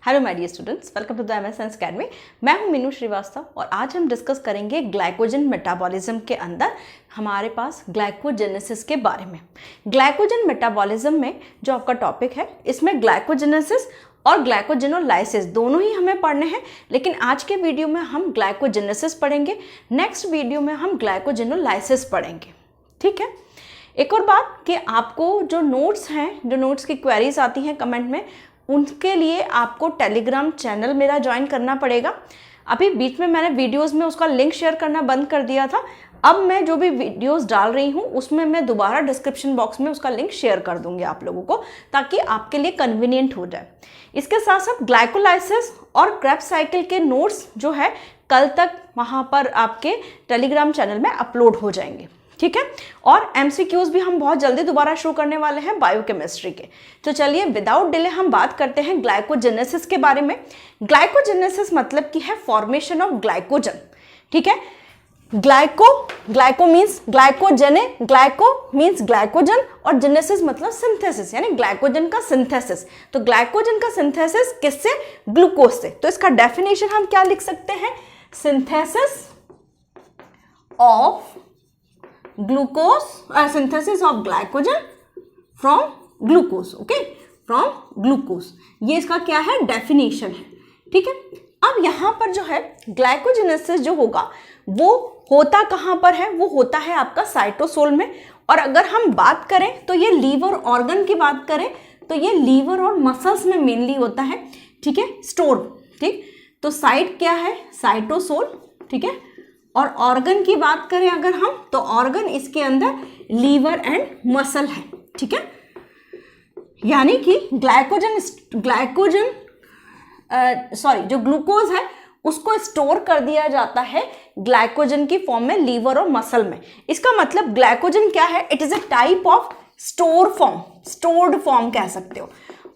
Hello my dear students, welcome to the MS science academy. मैं हूं मीनू श्रीवास्तव और आज हम डिस्कस करेंगे ग्लाइकोजन मेटाबॉलिज्म के अंदर हमारे पास ग्लाइकोजेनेसिस के बारे में। ग्लाइकोजन मेटाबॉलिज्म में जो आपका टॉपिक है, इसमें ग्लाइकोजेनेसिस और ग्लाइकोजेनोलाइसिस दोनों ही हमें पढ़ने हैं, लेकिन आज के वीडियो में हम ग्लाइकोजेनेसिस पढ़ेंगे, नेक्स्ट वीडियो में हम ग्लाइकोजेनोलाइसिस पढ़ेंगे। ठीक है। एक और बात कि आपको जो नोट्स हैं, जो नोट्स की क्वेरीज आती हैं कमेंट में, उनके लिए आपको टेलीग्राम चैनल मेरा ज्वाइन करना पड़ेगा। अभी बीच में मैंने वीडियोस में उसका लिंक शेयर करना बंद कर दिया था। अब मैं जो भी वीडियोस डाल रही हूँ उसमें मैं दोबारा डिस्क्रिप्शन बॉक्स में उसका लिंक शेयर कर दूंगी आप लोगों को, ताकि आपके लिए कन्वीनियंट हो जाए। इसके साथ साथ ग्लाइकोलाइसिस और क्रेब्स साइकिल के नोट्स जो है कल तक वहाँ पर आपके टेलीग्राम चैनल में अपलोड हो जाएंगे। ठीक है। और MCQs भी हम बहुत जल्दी दोबारा शुरू करने वाले हैं बायोकेमिस्ट्री के। तो चलिए विदाउट डिले हम बात करते हैं ग्लाइकोजेनेसिस के बारे में। ग्लाइकोजेनेसिस मतलब की है फॉर्मेशन ऑफ ग्लाइकोजन। ठीक है। Glyco means glycogen, glyco means glycogen और जेनेसिस मतलब सिंथेसिस, यानी ग्लाइकोजन का सिंथेसिस। तो ग्लाइकोजन का सिंथेसिस किससे? ग्लूकोज से। तो इसका डेफिनेशन हम क्या लिख सकते हैं? Synthesis of glucose, synthesis of glycogen from glucose. Okay, from glucose, ये इसका क्या है? डेफिनेशन है। ठीक है। अब यहां पर जो है ग्लाइकोजेनेसिस जो होगा वो होता कहां पर है? वो होता है आपका साइटोसोल में। और अगर हम बात करें तो ये लीवर ऑर्गन की बात करें तो ये लीवर और मसल्स में मेनली होता है। ठीक है, स्टोर। ठीक, तो साइट क्या है? साइटोसोल। ठीक है। और ऑर्गन की बात करें अगर हम, तो ऑर्गन इसके अंदर लीवर एंड मसल है। ठीक है। यानी कि जो ग्लूकोज है उसको स्टोर कर दिया जाता है ग्लाइकोजन की फॉर्म में लीवर और मसल में। इसका मतलब ग्लाइकोजन क्या है? It is a type of store form, stored form कह सकते हो।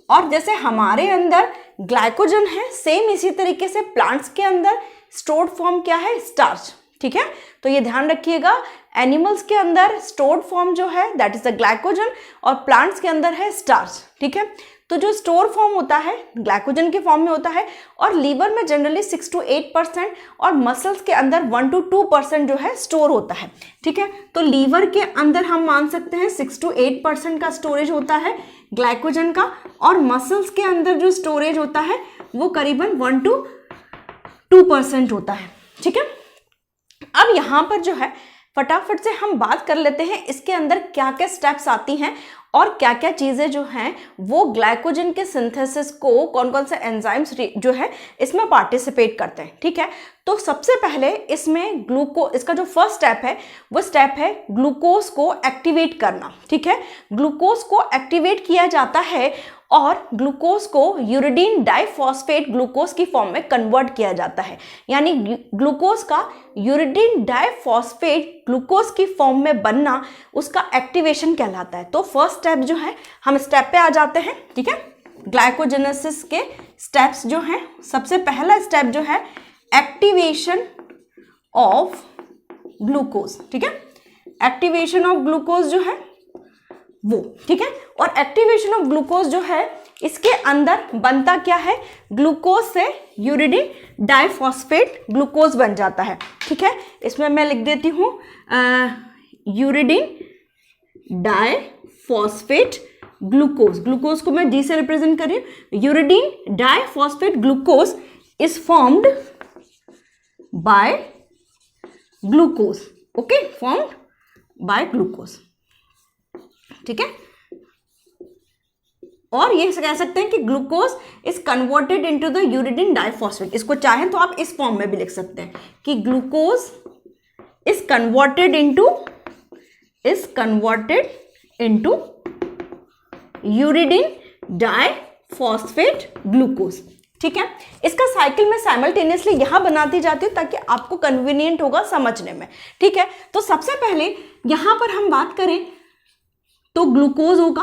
और जैसे हमारे अंदर ग्लाइकोजन है, सेम इसी तरीके से प्लांट्स के अंदर स्टोर्ड फॉर्म क्या है? स्टार्च। ठीक है। तो ये ध्यान रखिएगा, एनिमल्स के अंदर स्टोर्ड फॉर्म जो है दैट इज द ग्लाइकोजन और प्लांट्स के अंदर है स्टार्च। ठीक है। तो जो स्टोर फॉर्म होता है ग्लाइकोजन के फॉर्म में होता है, और लीवर में जनरली 6 to 8% और मसल्स के अंदर 1 to 2% जो है स्टोर होता है। ठीक है। तो लीवर के अंदर हम मान सकते हैं 6 to 8% का स्टोरेज होता है ग्लाइकोजन का, और मसल्स के अंदर जो स्टोरेज होता है वो करीबन 1 to 2% होता है। ठीक है। अब यहां पर जो है फटाफट से हम बात कर लेते हैं इसके अंदर क्या क्या स्टेप्स आती हैं और क्या क्या चीजें जो हैं वो ग्लाइकोजन के सिंथेसिस को, कौन कौन से एंजाइम्स जो है इसमें पार्टिसिपेट करते हैं। ठीक है। तो सबसे पहले इसमें इसका जो फर्स्ट स्टेप है वो स्टेप है ग्लूकोज को एक्टिवेट करना। ठीक है। ग्लूकोज को एक्टिवेट किया जाता है और ग्लूकोज को यूरिडीन डाइफॉस्फेट ग्लूकोज की फॉर्म में कन्वर्ट किया जाता है। यानी ग्लूकोज का यूरिडीन डाइफॉस्फेट ग्लूकोज की फॉर्म में बनना उसका एक्टिवेशन कहलाता है। तो फर्स्ट स्टेप जो है, हम स्टेप पे आ जाते हैं। ठीक है। ग्लाइकोजेनेसिस के स्टेप्स जो हैं, सबसे पहला स्टेप जो है एक्टिवेशन ऑफ ग्लूकोज। ठीक है। एक्टिवेशन ऑफ ग्लूकोज जो है वो, ठीक है। और एक्टिवेशन ऑफ ग्लूकोज जो है इसके अंदर बनता क्या है? ग्लूकोज से यूरिडीन डाइफॉस्फेट ग्लूकोज बन जाता है। ठीक है। इसमें मैं लिख देती हूं यूरिडीन डाइफॉस्फेट ग्लूकोज। ग्लूकोज को मैं डी से रिप्रेजेंट कर रही हूं। Uridine diphosphate glucose is formed by glucose. Okay, formed by glucose. ठीक है। और ये कह सकते हैं कि glucose is converted into the uridine diphosphate. इसको चाहें तो आप इस फॉर्म में भी लिख सकते हैं कि glucose is converted into uridine diphosphate glucose. ठीक है। इसका साइकिल में साइमल्टेनियसली यहां बनाती जाती हूं ताकि आपको कन्वीनियंट होगा समझने में। ठीक है। तो सबसे पहले यहां पर हम बात करें तो ग्लूकोज होगा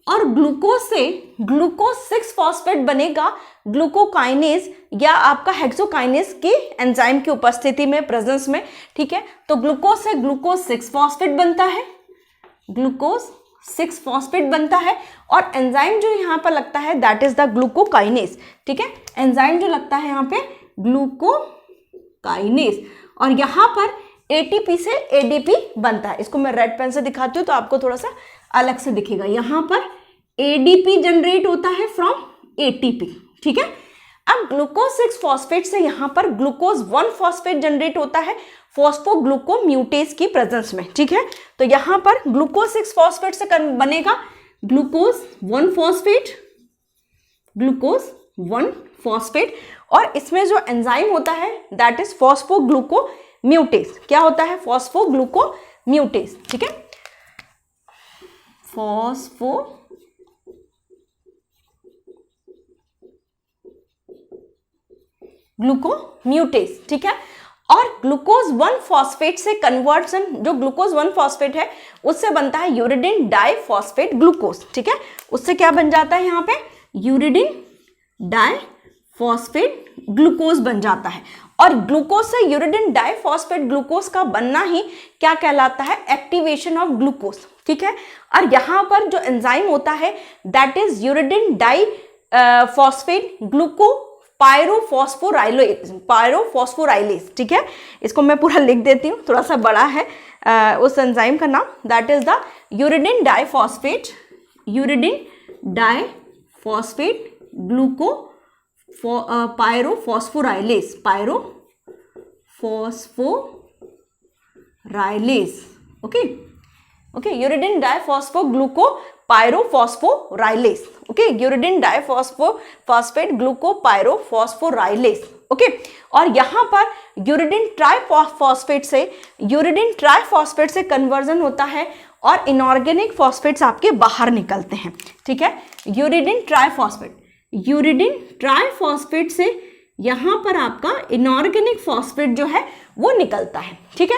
और ग्लूकोज से ग्लूकोज 6 फॉस्फेट बनेगा ग्लूकोकाइनेज या आपका हेक्सोकाइनेज के एंजाइम की उपस्थिति में, प्रेजेंस में। ठीक है। तो ग्लूकोज से ग्लूकोज 6 फॉस्फेट बनता है, ग्लूकोज 6 फॉस्फेट बनता है और एंजाइम जो यहाँ पर लगता है दैट इज द ग्लूकोकाइनेस। ठीक है, एंजाइम जो लगता है यहाँ पे ग्लूकोकाइनेस, और यहाँ पर एटीपी से एडीपी बनता है। इसको मैं रेड पेन से दिखाती हूँ तो आपको थोड़ा सा अलग से दिखेगा। यहाँ पर एडीपी जनरेट होता है फ्रॉम एटीपी। ठीक है, अब ग्लूकोज 6 फॉस्फेट से यहाँ पर ग्लूकोज 1 फॉस्फेट जनरेट होता है फॉस्फोग्लूकोम्यूटेज की प्रेजेंस में। ठीक है, तो यहाँ पर ग्लूकोज 6 फॉस्फेट से बनेगा ग्लूकोज 1 फॉस्फेट, ग्लूकोज 1 फॉस्फेट, और इसमें जो एंजाइम होता है दैट इज फॉस्फोग्लूकोम्यूटेज। क्या होता है? फॉस्फोग्लूकोम्यूटेज। ठीक है, ग्लूकोम्यूटेज। ठीक है, और ग्लूकोज 1 फॉस्फेट से कन्वर्सन, जो ग्लूकोज 1 फॉस्फेट है उससे बनता है यूरिडिन डाइफॉस्फेट ग्लूकोज। ठीक है, उससे क्या बन जाता है? यहाँ पे यूरिडिन डाइफॉस्फेट ग्लूकोज बन जाता है, और ग्लूकोज से यूरिडिन डाइफॉस्फेट ग्लूकोज का बनना ही क्या कहलाता है? Activation of glucose. ठीक है, और यहाँ पर जो एंजाइम होता है that is uridine diphosphate gluco पायरोफॉस्फोराइलेज। ठीक है, इसको मैं पूरा लिख देती हूँ, थोड़ा सा बड़ा है उस एंजाइम का नाम, that is the uridine diphosphate gluco pyrophosphorylase. Okay, uridine diphospho gluco pyrophosphorylase. Okay, uridine diphosphate gluco pyrophosphorylase. Okay, और यहाँ पर यूरिडिन ट्राइफॉस्फेट से कन्वर्जन होता है और इनऑर्गेनिक फॉस्फेट्स आपके बाहर निकलते हैं। ठीक है, यूरिडिन ट्राइफॉस्फेट से यहाँ पर आपका इनऑर्गेनिक फॉस्फेट जो है वो निकलता है। ठीक है,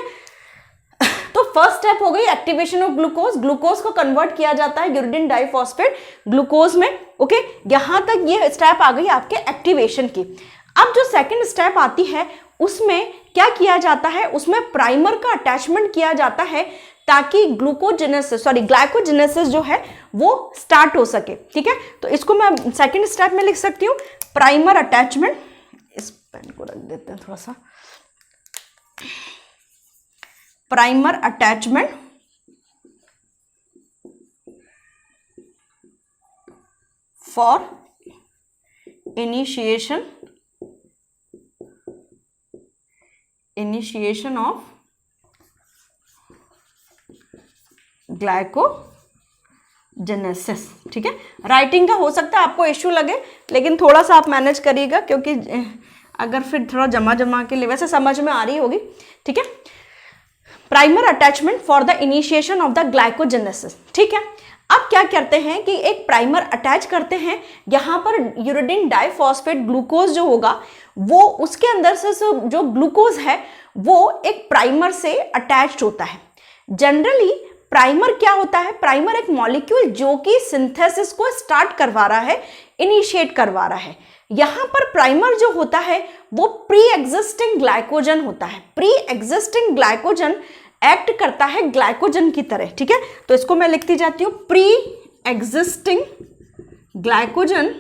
तो फर्स्ट स्टेप हो गई एक्टिवेशन ऑफ ग्लूकोज। ग्लूकोज को कन्वर्ट किया जाता है यूरिडिन डाइफॉस्फेट ग्लूकोज में। ओके, यहां तक ये स्टेप आ गई आपके एक्टिवेशन की। अब जो सेकंड स्टेप आती है उसमें क्या किया जाता है? उसमें प्राइमर का अटैचमेंट किया जाता है ताकि ग्लाइकोजेनेसिस जो है वो स्टार्ट हो सके। ठीक है, तो इसको मैं सेकंड स्टेप में लिख सकती हूँ प्राइमर अटैचमेंट। इस पेन को रख देते हैं थोड़ा सा। Primer attachment for initiation of glycogenesis. ठीक है, राइटिंग का हो सकता है आपको इश्यू लगे, लेकिन थोड़ा सा आप मैनेज करिएगा, क्योंकि अगर फिर थोड़ा जमा के लिए, वैसे समझ में आ रही होगी। ठीक है, primer attachment for the initiation of the glycogenesis. ठीक है, अब क्या करते हैं कि एक प्राइमर अटैच करते हैं। यहाँ पर यूरिडिन डाइफॉस्फेट ग्लूकोज जो होगा वो उसके अंदर से जो ग्लूकोज है वो एक प्राइमर से अटैच्ड होता है। जनरली प्राइमर क्या होता है? प्राइमर एक मॉलिक्यूल जो कि सिंथेसिस को स्टार्ट करवा रहा है, इनिशिएट करवा रहा है। यहां पर प्राइमर जो होता है वो प्री एग्जिस्टिंग ग्लाइकोजन होता है। प्री एग्जिस्टिंग ग्लाइकोजन एक्ट करता है ग्लाइकोजन की तरह। ठीक है, तो इसको मैं लिखती जाती हूं प्री एग्जिस्टिंग ग्लाइकोजन,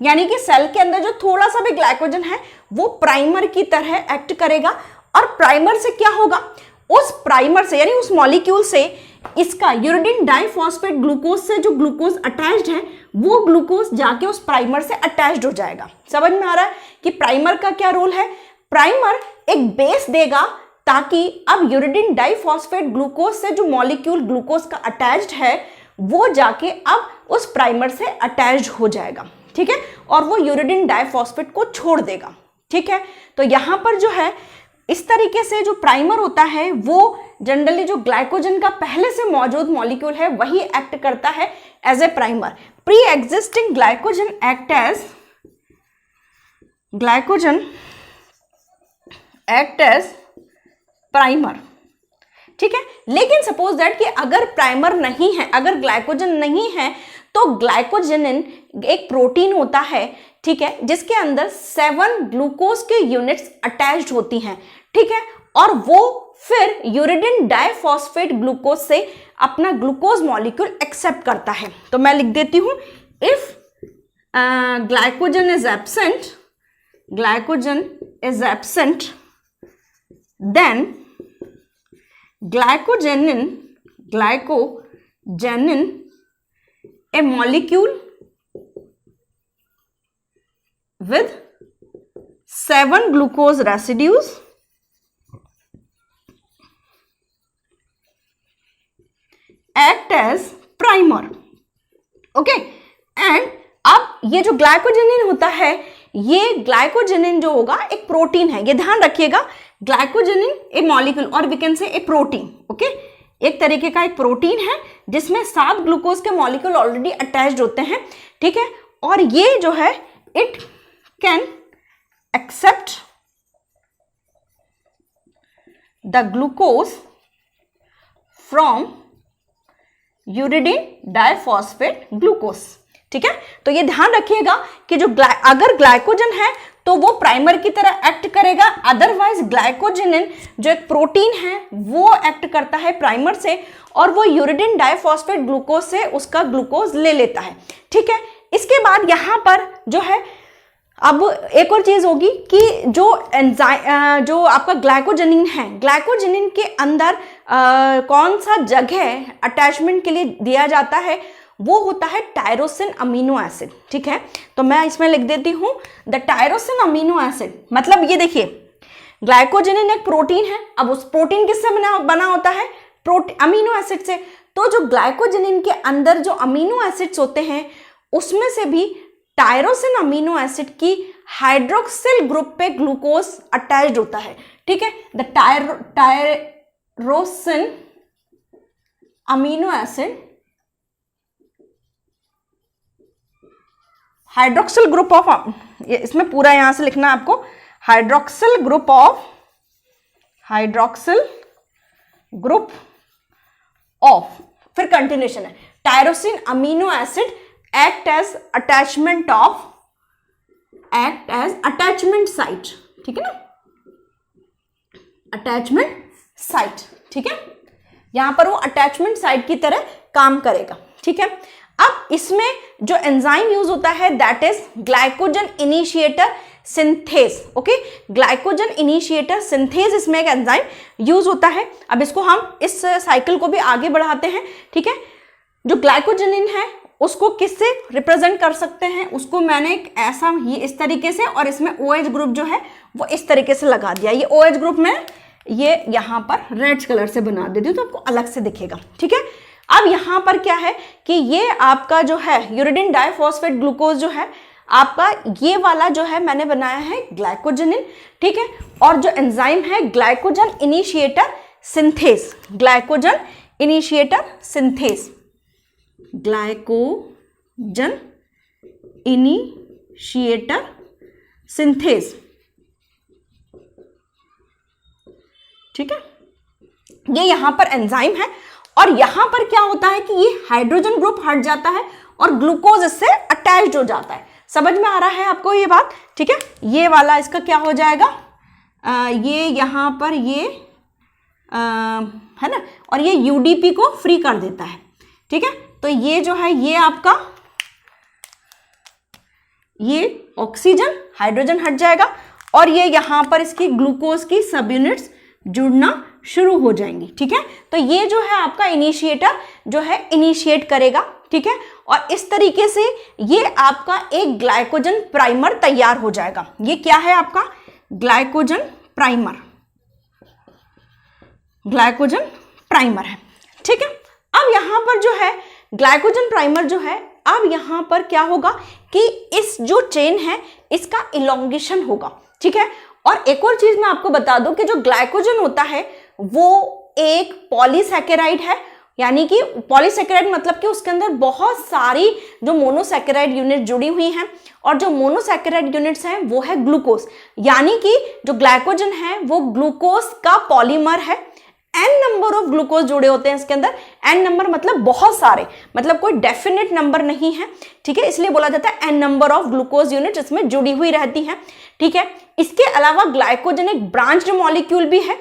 यानी कि सेल के अंदर जो थोड़ा सा भी ग्लाइकोजन है वो प्राइमर की तरह एक्ट करेगा। और प्राइमर से क्या होगा? उस प्राइमर से यानी उस मॉलिक्यूल से इसका यूरिडिन डाइफॉस्फेट ग्लूकोज से जो ग्लूकोज अटैच्ड है वो ग्लूकोज जाके उस प्राइमर से अटैच्ड हो जाएगा। समझ में आ रहा है कि प्राइमर का क्या रोल है? प्राइमर एक बेस देगा ताकि अब यूरिडिन डाइफॉस्फेट ग्लूकोज से जो मॉलिक्यूल ग्लूकोज का अटैच्ड है वो जाके अब उस प्राइमर से अटैच्ड हो जाएगा। ठीक है, और वो यूरिडिन डाइफॉस्फेट को छोड़ देगा। ठीक है, तो यहां पर जो है इस तरीके से जो प्राइमर होता है वो जनरली जो ग्लाइकोजन का पहले से मौजूद मॉलिक्यूल है वही एक्ट करता है as a primer. Pre existing glycogen act as primer. ठीक है, लेकिन सपोज दैट कि अगर प्राइमर नहीं है, अगर ग्लाइकोजन नहीं है, तो ग्लाइकोजेनिन एक प्रोटीन होता है, ठीक है, जिसके अंदर 7 ग्लूकोज के यूनिट्स अटैच्ड होती हैं। ठीक है, और वो फिर यूरिडिन डाइफॉस्फेट ग्लूकोज से अपना ग्लूकोज मॉलिक्यूल एक्सेप्ट करता है। तो मैं लिख देती हूं, if glycogen is absent then glycogenin a molecule with 7 glucose residues act as primer। Okay, and अब ये जो ग्लाइकोजेनिन होता है, ये ग्लाइकोजेनिन जो होगा एक प्रोटीन है, ये ध्यान रखिएगा। ग्लाइकोजेनिन ए मॉलिक्यूल और we can say a protein. Okay, एक तरीके का एक प्रोटीन है जिसमें 7 ग्लूकोज के मॉलिक्यूल ऑलरेडी अटैच्ड होते हैं, ठीक है। और ये जो है it can accept the glucose from uridine diphosphate glucose, ठीक है। तो ये ध्यान रखिएगा कि जो अगर ग्लाइकोजन है तो वो प्राइमर की तरह एक्ट करेगा, अदरवाइज ग्लाइकोजेनिन जो एक प्रोटीन है वो एक्ट करता है प्राइमर से और वो यूरिडिन डाइफॉस्फेट ग्लूकोज से उसका ग्लूकोज ले लेता है, ठीक है। इसके बाद यहाँ पर जो है अब एक और चीज होगी कि जो आपका ग्लाइकोजेनिन है, ग्लाइकोजेनिन के अंदर कौन सा जगह अटैचमेंट के लिए दिया जाता है, वो होता है टायरोसिन अमीनो एसिड, ठीक है। तो मैं इसमें लिख देती हूं द टायरोसिन अमीनो एसिड। मतलब ये देखिए, ग्लाइकोजेनिन एक प्रोटीन है, अब उस प्रोटीन किससे बना होता है, अमीनो एसिड से। तो जो ग्लाइकोजेनिन के अंदर जो अमीनो एसिड्स होते हैं उसमें से भी टायरोसिन अमीनो एसिड की हाइड्रोक्सिल ग्रुप पे ग्लूकोज अटैच्ड होता है, ठीक है। The tyrosine amino acid hydroxyl group of, इसमें पूरा यहां से लिखना है आपको, हाइड्रोक्सिल ग्रुप ऑफ, फिर कंटिन्यूशन है, tyrosine amino acid act as attachment site, ठीक है ना, अटैचमेंट साइट, ठीक है। यहां पर वो अटैचमेंट साइट की तरह काम करेगा, ठीक है। अब इसमें जो एंजाइम यूज होता है that is glycogen initiator synthase. Okay, glycogen initiator synthase इसमें एक एंजाइम यूज होता है। अब इसको हम इस साइकिल को भी आगे बढ़ाते हैं, ठीक है। जो ग्लाइकोजेनिन है उसको किससे रिप्रेजेंट कर सकते हैं, उसको मैंने एक ऐसा ये इस तरीके से, और इसमें OH ग्रुप जो है वो इस तरीके से लगा दिया। ये OH ग्रुप में ये यहाँ पर रेड कलर से बना देती हूँ तो आपको अलग से दिखेगा, ठीक है। अब यहाँ पर क्या है कि ये आपका जो है यूरिडिन डाइफॉस्फेट ग्लूकोज जो है आपका, ये वाला जो है मैंने बनाया है ग्लाइकोजेनिन, ठीक है। और जो एंजाइम है glycogen initiator synthase, glycogen initiator synthase, glycogen initiator synthase, ठीक है। ये यहां पर एंजाइम है और यहां पर क्या होता है कि ये हाइड्रोजन ग्रुप हट जाता है और ग्लूकोज इससे अटैच्ड हो जाता है। समझ में आ रहा है आपको ये बात, ठीक है। ये वाला इसका क्या हो जाएगा, ये यहां पर ये है ना, और ये यूडीपी को फ्री कर देता है, ठीक है। तो ये जो है ये आपका, ये ऑक्सीजन हाइड्रोजन हट जाएगा और ये यहां पर इसकी ग्लूकोज की सब यूनिट्स जुड़ना शुरू हो जाएंगी, ठीक है। तो ये जो है आपका इनिशिएटर जो है इनिशिएट करेगा, ठीक है। और इस तरीके से ये आपका एक ग्लाइकोजन प्राइमर तैयार हो जाएगा। ये क्या है आपका ग्लाइकोजन प्राइमर, ग्लाइकोजन प्राइमर है, ठीक है। अब यहां पर जो है ग्लाइकोजन प्राइमर जो है, अब यहां पर क्या होगा कि इस जो चेन है इसका इलोंगेशन होगा, ठीक है। और एक और चीज मैं आपको बता दूं कि जो ग्लाइकोजन होता है वो एक पॉलीसैकेराइड है, यानी कि पॉलीसैकेराइड मतलब कि उसके अंदर बहुत सारी जो मोनोसैकेराइड यूनिट जुड़ी हुई हैं, और जो मोनोसैकेराइड यूनिट्स हैं वो है ग्लूकोज, यानी कि जो ग्लाइकोजन है वो ग्लूकोज का पॉलीमर है। n नंबर ऑफ ग्लूकोज जुड़े होते हैं इसके अंदर, n नंबर मतलब बहुत सारे, मतलब कोई डेफिनेट नंबर नहीं है, ठीक है। इसलिए बोला जाता है n number of glucose unit इसमें जुड़ी हुई रहती हैं, ठीक है। इसके अलावा ग्लाइकोजन एक ब्रांच्ड मॉलिक्यूल भी है,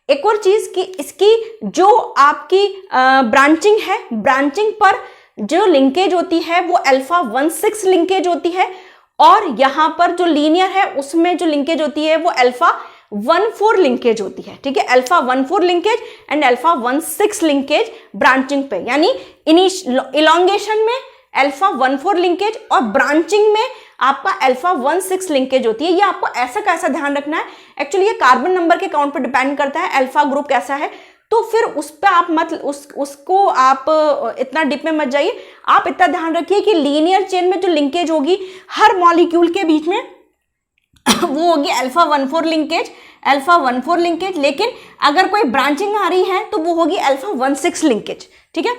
एक और चीज कि इसकी जो आपकी ब्रांचिंग है, ब्रांचिंग पर जो लिंकेज होती है वो अल्फा 1,6 लिंकेज होती है, और यहां पर जो लीनियर है उसमें जो लिंकेज होती है वो अल्फा 1,4 लिंकेज होती है। ठीक है, alpha 1,4 linkage and alpha 1,6 linkage branching पे, यानी इलॉन्गेशन में अल्फा 1,4 लिंकेज और ब्रांचिंग में आपका अल्फा 1,6 लिंकेज होती है। ये आपको ऐसा कैसा ध्यान रखना है, एक्चुअली ये कार्बन नंबर के काउंट पर डिपेंड करता है अल्फा ग्रुप कैसा है, तो फिर उस पर आप मत उसको आप इतना डीप में मत जाइए। आप इतना ध्यान रखिए कि लीनियर चेन में जो लिंकेज होगी हर मॉलिक्यूल के बीच में वो होगी अल्फा 1,4 लिंकेज, अल्फा 1,4 लिंकेज, लेकिन अगर कोई ब्रांचिंग आ रही है तो वो होगी अल्फा 1,6 लिंकेज। ठीक है,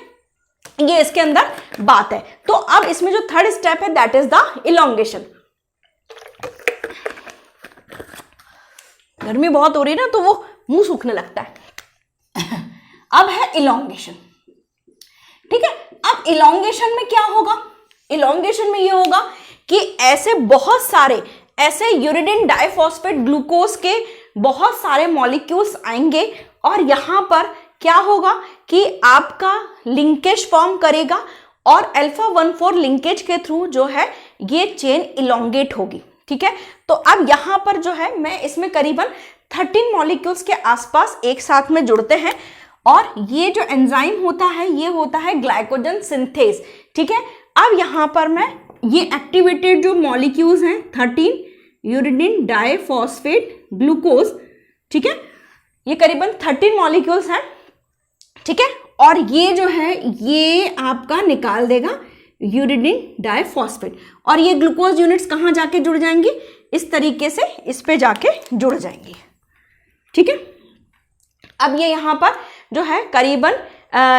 ये इसके अंदर बात है। तो अब इसमें जो थर्ड स्टेप है दैट इज द इलॉन्गेशन। गर्मी बहुत हो रही है ना तो वो मुंह सूखने लगता है। अब है इलॉन्गेशन। ठीक है, अब इलॉन्गेशन में क्या होगा, इलॉन्गेशन में ये होगा कि ऐसे बहुत सारे ऐसे यूरिडिन डाइफॉस्फेट ग्लूकोज के बहुत सारे मॉलिक्यूल्स आएंगे और यहां पर क्या होगा कि आपका लिंकेज फॉर्म करेगा और अल्फा 1,4 लिंकेज के थ्रू जो है ये चेन इलॉन्गेट होगी। ठीक है, तो अब यहां पर जो है मैं इसमें करीबन 13 मॉलिक्यूल्स के आसपास एक साथ में जुड़ते हैं और ये जो एंजाइम होता है ये होता है ग्लाइकोजन सिंथेज। ठीक है, अब यहां पर मैं ये एक्टिवेटेड जो मॉलिक्यूल्स हैं 13 यूरिडिन डाइफॉस्फेट ग्लूकोज, ठीक है, ये करीबन 13 मॉलिक्यूल्स हैं। ठीक है, और ये जो है ये आपका निकाल देगा यूरिडिन डाइफॉस्फेट, और ये ग्लूकोज यूनिट्स कहाँ जाके जुड़ जाएंगी, इस तरीके से इस पे जाके जुड़ जाएंगी। ठीक है, अब ये यहाँ पर जो है करीबन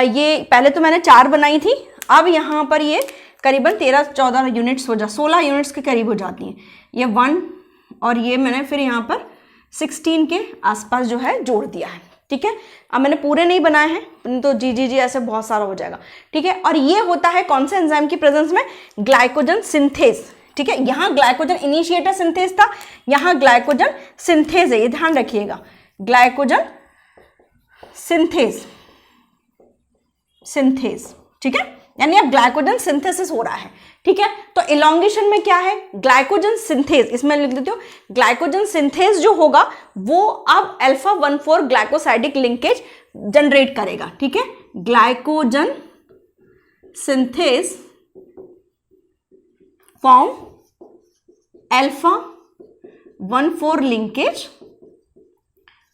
ये पहले तो मैंने 4 बनाई थी, अब यहाँ पर ये करीबन 13-14 यूनिट्स हो 16 यूनिट्स के करीब हो जाती हैं। ये 1 और ये मैंने फिर यहाँ पर 16 के आसपास जो है जोड़ दिया है। ठीक है, अब मैंने पूरे नहीं बनाए हैं तो जी ऐसे बहुत सारा हो जाएगा। ठीक है, और ये होता है कौन से एंजाइम की प्रेजेंस में, ग्लाइकोजन सिंथेज। ठीक है, यहाँ ग्लाइकोजन इनिशिएटर सिंथेज था, यहाँ ग्लाइकोजन सिंथेज है, ये ध्यान रखिएगा, ग्लाइकोजन सिंथेज सिंथेज। ठीक है, यानी अब ग्लाइकोजन सिंथेसिस हो रहा है। ठीक है, तो इलॉन्गेशन में क्या है, ग्लाइकोजन सिंथेज, इसमें लिख देती हूँ ग्लाइकोजन सिंथेज जो होगा वो अब अल्फा 1,4 ग्लाइकोसाइडिक लिंकेज जनरेट करेगा। ठीक है, glycogen synthase form alpha 1,4 linkage.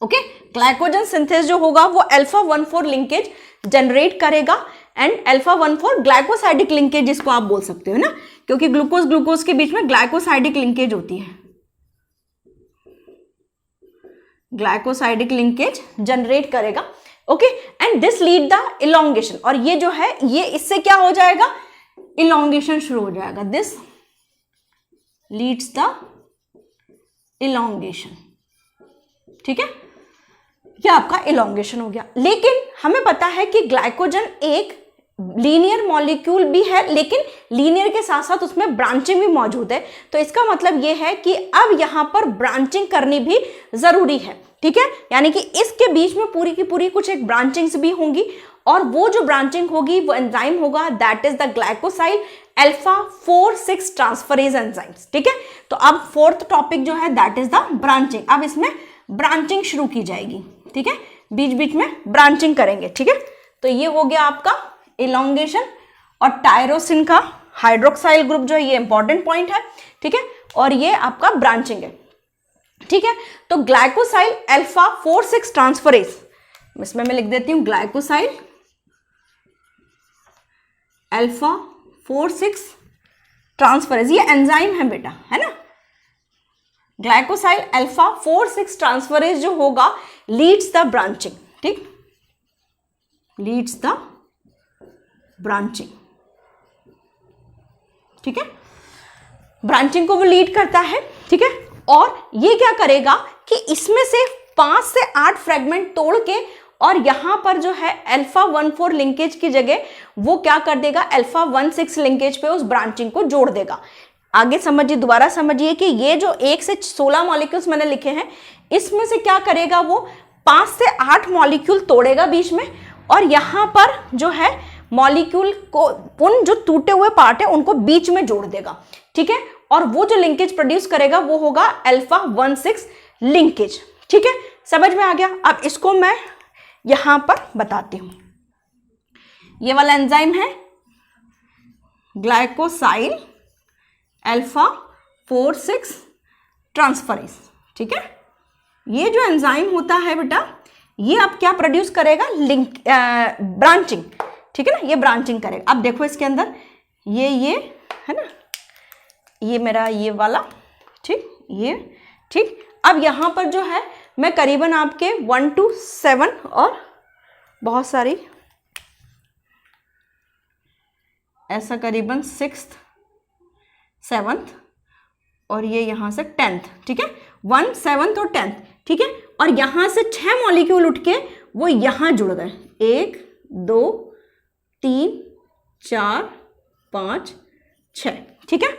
Okay, glycogen synthase जो होगा वो अल्फा 1,4 लिंकेज जनरेट करेगा एंड अल्फा 1,4 ग्लाइकोसाइडिक लिंकेज जिसको आप बोल सकते हो ना, क्योंकि ग्लूकोज के बीच में ग्लाइकोसाइडिक लिंकेज होती है, ग्लाइकोसाइडिक लिंकेज जनरेट करेगा। Okay, and this lead the elongation, और ये जो है ये इससे क्या हो जाएगा, इलॉन्गेशन शुरू हो जाएगा। This leads the elongation. ठीक है, ये आपका इलॉन्गेशन हो गया। लेकिन हमें पता है कि ग्लाइकोजन एक लीनियर मॉलिक्यूल भी है, लेकिन लीनियर के साथ साथ उसमें ब्रांचिंग भी मौजूद है, तो इसका मतलब ये है कि अब यहां पर ब्रांचिंग करनी भी जरूरी है। ठीक है, यानी कि इसके बीच में पूरी की पूरी कुछ एक ब्रांचिंग्स भी होंगी, और वो जो ब्रांचिंग होगी वो एंजाइम होगा that is the glycosyl alpha 4,6 transferase enzymes. ठीक है, तो अब फोर्थ टॉपिक जो है दैट इज द ब्रांचिंग। अब इसमें ब्रांचिंग शुरू की जाएगी। ठीक है, बीच बीच में ब्रांचिंग करेंगे। ठीक है, तो ये हो गया आपका इलॉन्गेशन, और टायरोसिन का हाइड्रोक्साइल ग्रुप जो है ये इंपॉर्टेंट पॉइंट है। ठीक है, और ये आपका ब्रांचिंग है। ठीक है, तो ग्लाइकोसाइल अल्फा 4,6 ट्रांसफरेज, इसमें मैं लिख देती हूं ग्लाइकोसाइल अल्फा 4,6 ट्रांसफरेज, ये एंजाइम है बेटा, है ना। ग्लाइकोसाइल अल्फा 4,6 ट्रांसफरेज जो होगा लीड्स द ब्रांचिंग। ठीक, लीड्स द ब्रांचिंग। ठीक है, ब्रांचिंग को वो लीड करता है। ठीक है, और ये क्या करेगा कि इसमें से 5 से 8 फ्रेगमेंट तोड़ के और यहां पर जो है अल्फा 1,4 लिंकेज की जगह वो क्या कर देगा, अल्फा 1,6 लिंकेज पे उस ब्रांचिंग को जोड़ देगा। आगे समझिए, दोबारा समझिए कि ये जो 1 से 16 मॉलिक्यूल्स मैंने लिखे हैं इसमें से क्या करेगा, वो 5 से 8 मॉलिक्यूल तोड़ेगा बीच में, और यहाँ पर जो है मॉलिक्यूल को, उन जो टूटे हुए पार्ट है उनको बीच में जोड़ देगा, ठीक है, और वो जो लिंकेज प्रोड्यूस करेगा वो होगा अल्फा 1,6 लिंकेज, ठीक है, समझ में आ गया। अब इसको मैं यहां पर बताती हूं। ये वाला एंजाइम है ग्लाइकोसाइल अल्फा 4,6 ट्रांसफरेज, ठीक है। ये जो एंजाइम होता है बेटा, ये अब क्या प्रोड्यूस करेगा, लिंक ब्रांचिंग, ठीक है ना, ये ब्रांचिंग करेगा। अब देखो इसके अंदर ये है ना, ये मेरा ये वाला, ठीक, ये ठीक। अब यहाँ पर जो है मैं करीबन आपके 1 to 7 और बहुत सारी ऐसा करीबन 6th 7th और ये यहाँ से 10th, ठीक है, 1 7th और 10th, ठीक है। और यहाँ से 6 मॉलिक्यूल उठ के वो यहाँ जुड़ गए, 1 2 3 4 5 6, ठीक है,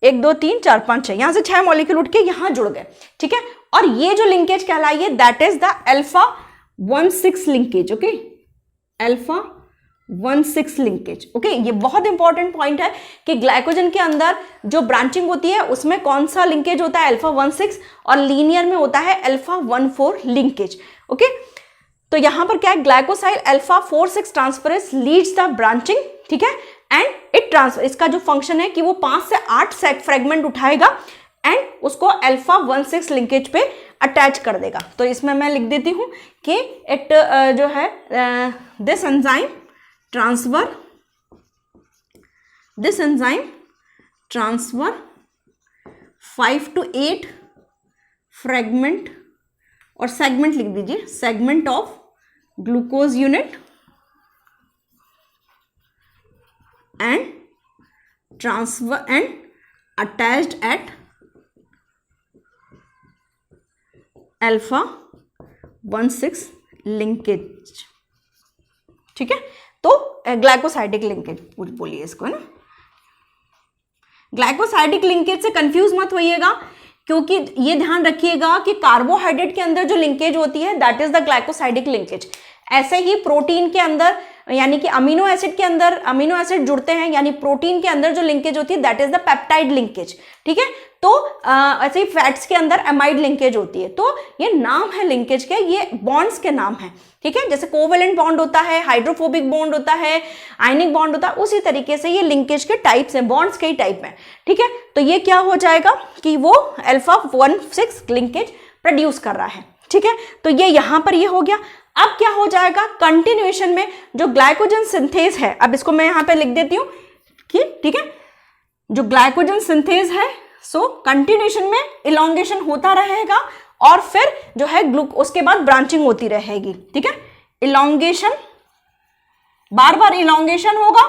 1 2 3 4 5 6, यहाँ से 6 मॉलिक्यूल उठ के यहाँ जुड़ गए, ठीक है। और ये जो लिंकेज कहलाई है that is the alpha 1,6 linkage, okay, alpha 1,6 linkage, okay. ये बहुत इंपॉर्टेंट पॉइंट है कि ग्लाइकोजन के अंदर जो ब्रांचिंग होती है उसमें कौन सा लिंकेज होता है, अल्फा 1,6, और लीनियर में होता है अल्फा 1,4 लिंकेज, ओके। तो यहां पर क्या है, glycosyl alpha 4,6 transferase leads the branching, ठीक है, एंड इट ट्रांसफर, इसका जो फंक्शन है कि वो 5 से 8 फ्रेगमेंट उठाएगा एंड उसको अल्फा 1,6 लिंकेज पे अटैच कर देगा। तो इसमें मैं लिख देती हूं कि इट जो है this enzyme transfer 5 to 8 fragment, और सेगमेंट लिख दीजिए, segment of glucose unit and transfer and attached eight alpha 1,6 linkage, ठीक है। तो ग्लाइकोसाइडिक लिंकेज बोलिए इसको, है ना। ग्लाइकोसाइडिक लिंकेज से कंफ्यूज मत होइएगा, क्योंकि ये ध्यान रखिएगा कि कार्बोहाइड्रेट के अंदर जो लिंकेज होती है that is the glycosidic linkage. ऐसे ही प्रोटीन के अंदर, यानी कि अमीनो एसिड के अंदर अमीनो एसिड जुड़ते हैं, यानी प्रोटीन के अंदर जो लिंकेज होती है that is the peptide linkage, ठीक है। तो ऐसे ही फैट्स के अंदर एमाइड लिंकेज होती है। तो ये नाम है लिंकेज के, ये बॉन्ड्स के नाम है, ठीक है। जैसे कोवेलेंट बॉन्ड होता है, हाइड्रोफोबिक बॉन्ड होता है, आयनिक बॉन्ड होता है, उसी तरीके से ये लिंकेज के टाइप्स हैं, बॉन्ड्स के ही टाइप में, ठीक है। तो ये क्या हो जाएगा कि वो अल्फा 1,6 लिंकेज प्रोड्यूस कर रहा है, ठीक है। तो ये यहां पर ये हो गया। अब क्या हो जाएगा, कंटिन्यूएशन में जो ग्लाइकोजन सिंथेज है, अब इसको मैं यहां पे लिख देती हूं कि, ठीक है, जो ग्लाइकोजन सिंथेज है सो कंटिन्यूएशन में इलोंगेशन होता रहेगा, और फिर जो है उसके बाद ब्रांचिंग होती रहेगी, ठीक है। इलोंगेशन, बार बार इलोंगेशन होगा,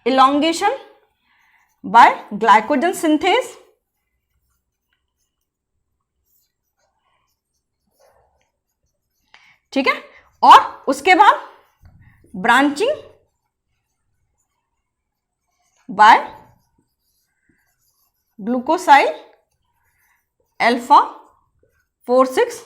इलोंगेशन बाय ग्लाइकोजन सिंथेज, ठीक है, और उसके बाद ब्रांचिंग बाय ग्लूकोसाइल अल्फा 4,6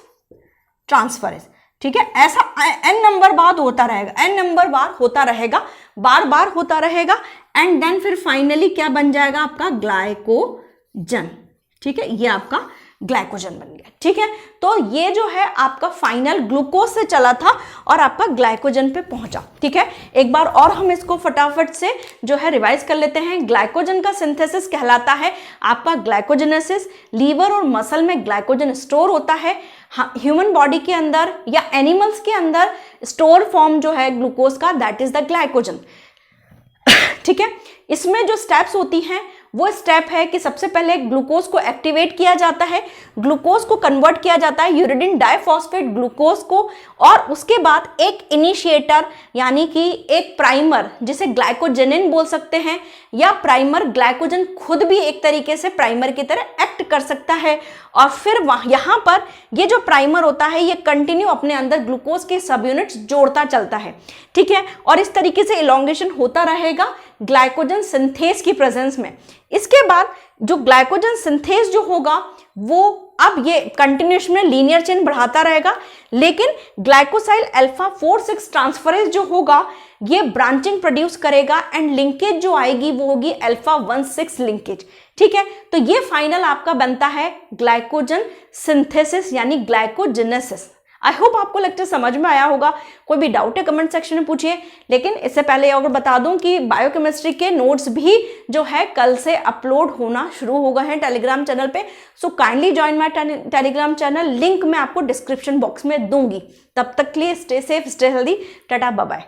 ट्रांसफरेज, ठीक है। ऐसा n नंबर बार होता रहेगा, n नंबर बार होता रहेगा, बार बार होता रहेगा, एंड देन फिर फाइनली क्या बन जाएगा आपका ग्लाइकोजन, ठीक है। ये आपका ग्लाइकोजन बन गया, ठीक है। तो ये जो है आपका फाइनल ग्लूकोज से चला था और आपका ग्लाइकोजन पे पहुंचा, ठीक है। एक बार और हम इसको फटाफट से जो है रिवाइज कर लेते हैं। ग्लाइकोजन का सिंथेसिस कहलाता है आपका ग्लाइकोजेनेसिस। लीवर और मसल में ग्लाइकोजन स्टोर होता है। ह्यूमन बॉडी के अंदर या एनिमल्स के अंदर स्टोर फॉर्म जो है ग्लूकोज का दैट इज द ग्लाइकोजन, ठीक है। इसमें जो स्टेप्स होती हैं वो स्टेप है कि सबसे पहले ग्लूकोज को एक्टिवेट किया जाता है, ग्लूकोज को कन्वर्ट किया जाता है यूरिडिन डाइफॉस्फेट ग्लूकोज को, और उसके बाद एक इनिशिएटर यानी कि एक प्राइमर जिसे ग्लाइकोजेनिन बोल सकते हैं, या प्राइमर ग्लाइकोजन खुद भी एक तरीके से प्राइमर की तरह एक्ट कर सकता है। और फिर यहाँ पर ये जो प्राइमर होता है ये कंटिन्यू अपने अंदर ग्लूकोज के सब यूनिट्स जोड़ता चलता है, ठीक है। और इस तरीके से इलोंगेशन होता रहेगा ग्लाइकोजन सिंथेज की प्रेजेंस में। इसके बाद जो ग्लाइकोजन सिंथेज जो होगा वो अब ये कंटिन्यूएशन में लीनियर चेन बढ़ाता रहेगा, लेकिन ग्लाइकोसाइल अल्फा 4-6 ट्रांसफरेज जो होगा ये ब्रांचिंग प्रोड्यूस करेगा एंड लिंकेज जो आएगी वो होगी अल्फा 1-6 लिंकेज। ठीक है, तो ये फाइनल आपका बनता है ग्लाइकोजन सिंथेसिस यानी ग्लाइकोजेनेसिस। आई होप आपको लेक्चर समझ में आया होगा। कोई भी डाउट है कमेंट सेक्शन में पूछिए। लेकिन इससे पहले अगर बता दूं कि बायोकेमिस्ट्री के नोट्स भी जो है कल से अपलोड होना शुरू हो गए हैं टेलीग्राम चैनल पे। So kindly join my Telegram channel, link मैं आपको डिस्क्रिप्शन बॉक्स में दूंगी। तब तक के लिए stay safe, stay healthy, tata, bye bye.